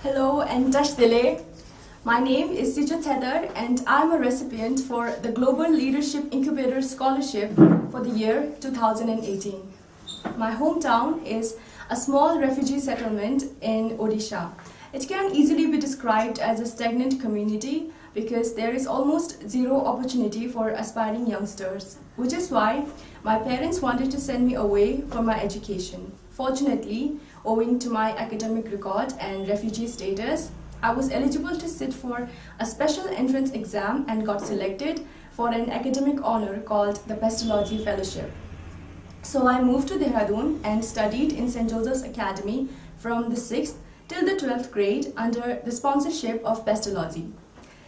Hello and Tash Dile. My name is Sichoe Tsethar and I'm a recipient for the Global Leadership Incubator Scholarship for the year 2018. My hometown is a small refugee settlement in Odisha. It can easily be described as a stagnant community because there is almost zero opportunity for aspiring youngsters, which is why my parents wanted to send me away for my education. Fortunately, owing to my academic record and refugee status, I was eligible to sit for a special entrance exam and got selected for an academic honor called the Pestalozzi Fellowship. So I moved to Dehradun and studied in St. Joseph's Academy from the 6th till the 12th grade under the sponsorship of Pestalozzi.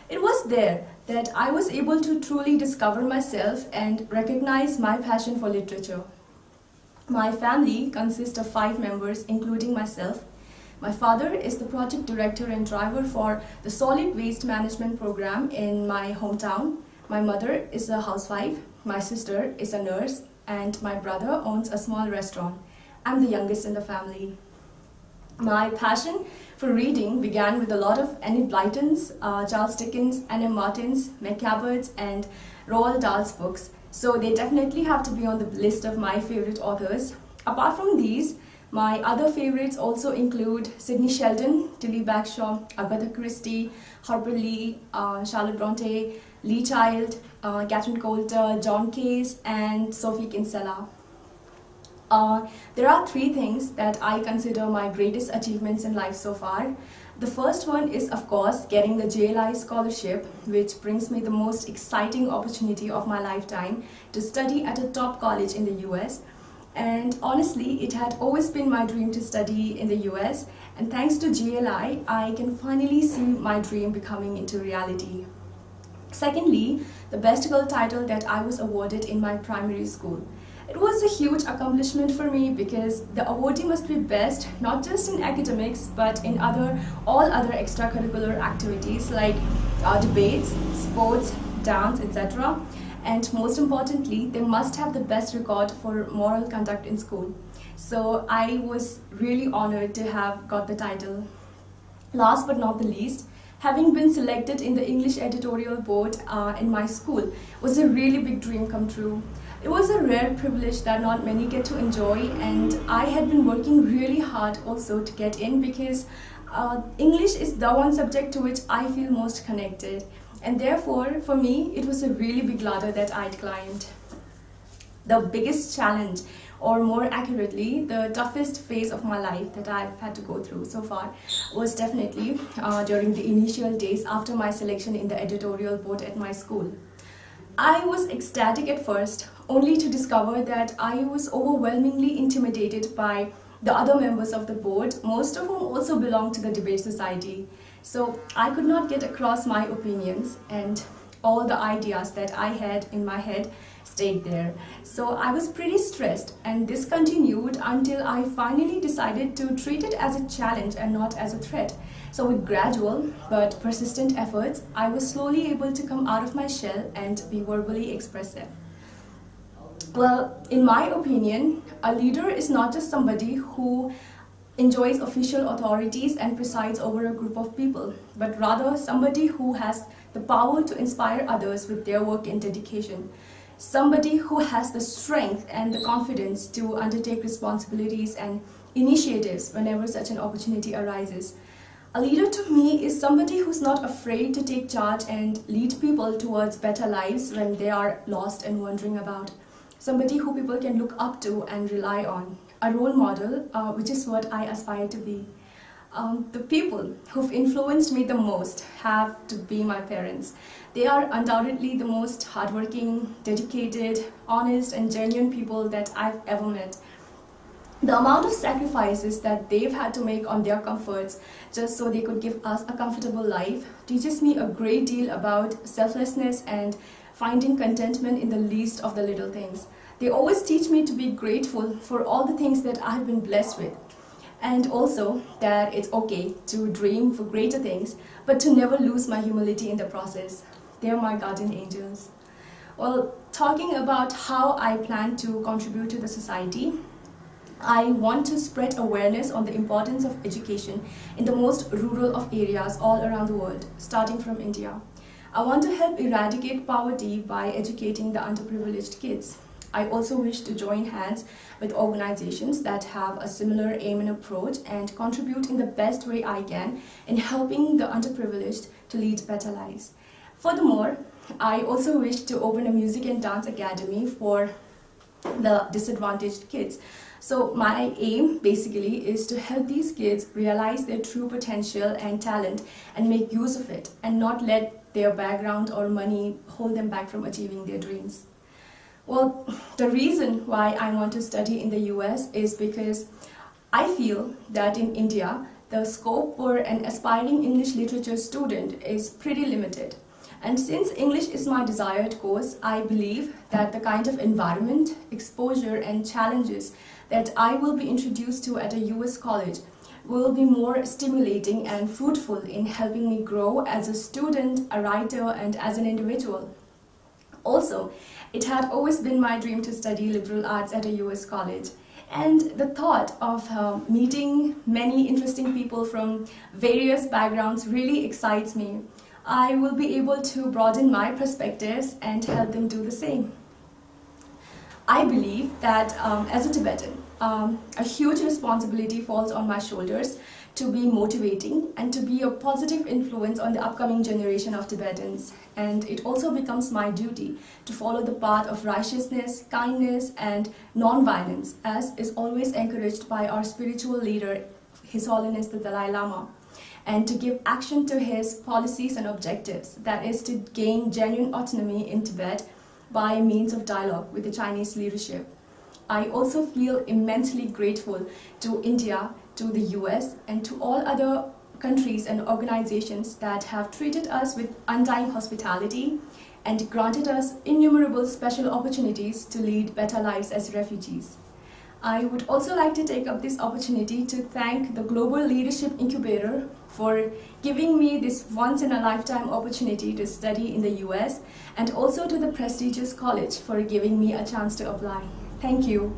It was there that I was able to truly discover myself and recognize my passion for literature. My family consists of 5 members, including myself. My father is the project director and driver for the solid waste management program in my hometown. My mother is a housewife, my sister is a nurse, and my brother owns a small restaurant. I'm the youngest in the family. My passion for reading began with a lot of Enid Blyton's, Charles Dickens, Anne Martin's, Meg Cabot's, and Roald Dahl's books. So they definitely have to be on the list of my favorite authors. Apart from these, my other favorites also include Sidney Sheldon, Tilly Bagshaw, Agatha Christie, Harper Lee, Charlotte Bronte, Lee Child, Catherine Coulter, John Case, and Sophie Kinsella. There are 3 things that I consider my greatest achievements in life so far. The first one is, of course, getting the GLI scholarship, which brings me the most exciting opportunity of my lifetime to study at a top college in the US. And honestly, it had always been my dream to study in the US, and thanks to GLI, I can finally see my dream becoming into reality. Secondly, the Best Girl title that I was awarded in my primary school. It was a huge accomplishment for me because the awardee must be best not just in academics but in all other extracurricular activities like debates, sports, dance, etc. And most importantly, they must have the best record for moral conduct in school. So I was really honored to have got the title. Last but not the least, having been selected in the English editorial board in my school was a really big dream come true. It was a rare privilege that not many get to enjoy, and I had been working really hard also to get in because English is the one subject to which I feel most connected. And therefore, for me, it was a really big ladder that I'd climbed. The biggest challenge, or more accurately, the toughest phase of my life that I've had to go through so far was definitely during the initial days after my selection in the editorial board at my school. I was ecstatic at first, only to discover that I was overwhelmingly intimidated by the other members of the board, most of whom also belonged to the debate society. So I could not get across my opinions, and all the ideas that I had in my head stayed there. So I was pretty stressed, and this continued until I finally decided to treat it as a challenge and not as a threat. So with gradual but persistent efforts, I was slowly able to come out of my shell and be verbally expressive. Well, in my opinion, a leader is not just somebody who enjoys official authorities and presides over a group of people, but rather somebody who has the power to inspire others with their work and dedication. Somebody who has the strength and the confidence to undertake responsibilities and initiatives whenever such an opportunity arises. A leader to me is somebody who's not afraid to take charge and lead people towards better lives when they are lost and wondering about. Somebody who people can look up to and rely on. A role model, which is what I aspire to be. The people who've influenced me the most have to be my parents. They are undoubtedly the most hardworking, dedicated, honest, and genuine people that I've ever met. The amount of sacrifices that they've had to make on their comforts just so they could give us a comfortable life teaches me a great deal about selflessness and finding contentment in the least of the little things. They always teach me to be grateful for all the things that I've been blessed with, and also that it's okay to dream for greater things, but to never lose my humility in the process. They're my guardian angels. Well, talking about how I plan to contribute to the society, I want to spread awareness on the importance of education in the most rural of areas all around the world, starting from India. I want to help eradicate poverty by educating the underprivileged kids. I also wish to join hands with organizations that have a similar aim and approach and contribute in the best way I can in helping the underprivileged to lead better lives. Furthermore, I also wish to open a music and dance academy for the disadvantaged kids. So my aim basically is to help these kids realize their true potential and talent and make use of it and not let their background or money hold them back from achieving their dreams. Well, the reason why I want to study in the US is because I feel that in India, the scope for an aspiring English literature student is pretty limited. And since English is my desired course, I believe that the kind of environment, exposure, and challenges that I will be introduced to at a US college will be more stimulating and fruitful in helping me grow as a student, a writer, and as an individual. Also, it had always been my dream to study liberal arts at a US college. And the thought of meeting many interesting people from various backgrounds really excites me. I will be able to broaden my perspectives and help them do the same. I believe that as a Tibetan, a huge responsibility falls on my shoulders to be motivating and to be a positive influence on the upcoming generation of Tibetans. And it also becomes my duty to follow the path of righteousness, kindness, and non-violence, as is always encouraged by our spiritual leader, His Holiness the Dalai Lama, and to give action to his policies and objectives, that is to gain genuine autonomy in Tibet by means of dialogue with the Chinese leadership. I also feel immensely grateful to India, to the US, and to all other countries and organizations that have treated us with undying hospitality and granted us innumerable special opportunities to lead better lives as refugees. I would also like to take up this opportunity to thank the Global Leadership Incubator for giving me this once-in-a-lifetime opportunity to study in the US, and also to the prestigious college for giving me a chance to apply. Thank you.